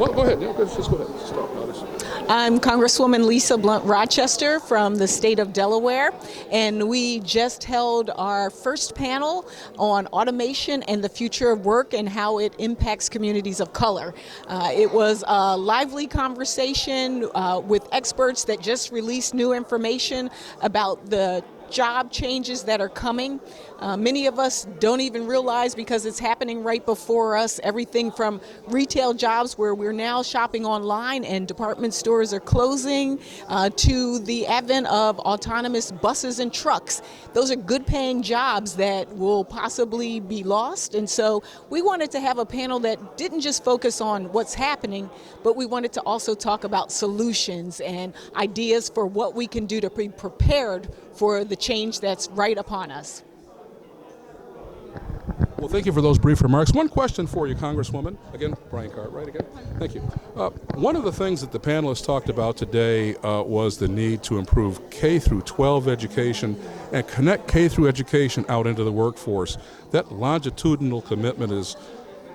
Well, go ahead. Yeah, just go ahead. Stop. I'm Congresswoman Blount Rochester from the state of Delaware, and we just held our first panel on automation and the future of work and how it impacts communities of color. It was a lively conversation with experts that just released new information about the job changes that are coming. Many of us don't even realize because it's happening right before us. Everything from retail jobs where we're now shopping online and department stores are closing to the advent of autonomous buses and trucks. Those are good paying jobs that will possibly be lost. And so we wanted to have a panel that didn't just focus on what's happening, but we wanted to also talk about solutions and ideas for what we can do to be prepared for the change that's right upon us. Well, thank you for those brief remarks. One question for you, Congresswoman. Again, Brian Cartwright again. Thank you. One of the things that the panelists talked about today was the need to improve K through 12 education and connect K through education out into the workforce. That longitudinal commitment is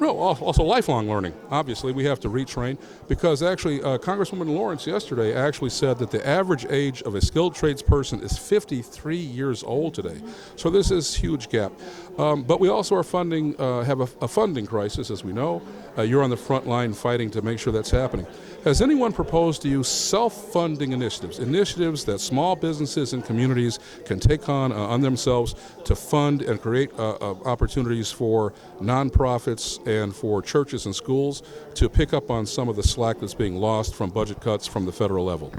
also lifelong learning. Obviously, we have to retrain because actually Congresswoman Lawrence yesterday actually said that the average age of a skilled tradesperson is 53 years old today. So this is a huge gap. But we also are have a funding crisis, as we know. You're on the front line fighting to make sure that's happening. Has anyone proposed to use self-funding initiatives that small businesses and communities can take on themselves to fund and create opportunities for nonprofits and for churches and schools to pick up on some of the slack that's being lost from budget cuts from the federal level?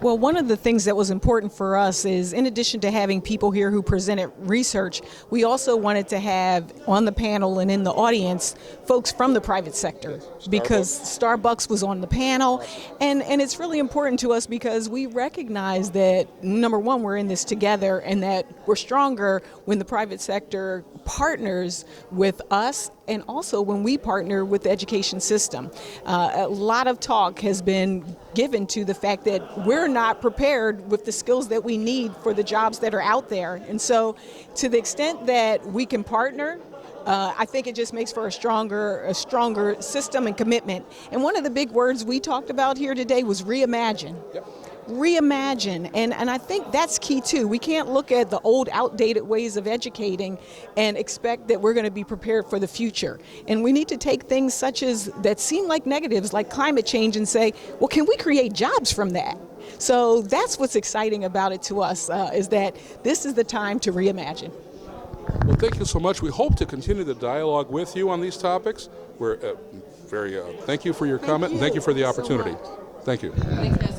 Well, one of the things that was important for us is, in addition to having people here who presented research, we also wanted to have on the panel and in the audience folks from the private sector, because Starbucks was on the panel. And it's really important to us because we recognize that, number one, we're in this together and that we're stronger when the private sector partners with us and also when we partner with the education system. A lot of talk has been given to the fact that we're not prepared with the skills that we need for the jobs that are out there. And so to the extent that we can partner, I think it just makes for a stronger system and commitment. And one of the big words we talked about here today was reimagine. Yep. Reimagine, and I think that's key too. We can't look at the old outdated ways of educating and expect that we're going to be prepared for the future. And we need to take things such as that seem like negatives, like climate change, and say, well, can we create jobs from that? So that's what's exciting about it to us, is that this is the time to reimagine. Well, thank you so much. We hope to continue the dialogue with you on these topics. We're thank you for your comment and thank you for the opportunity. Thank you. Thanks, guys.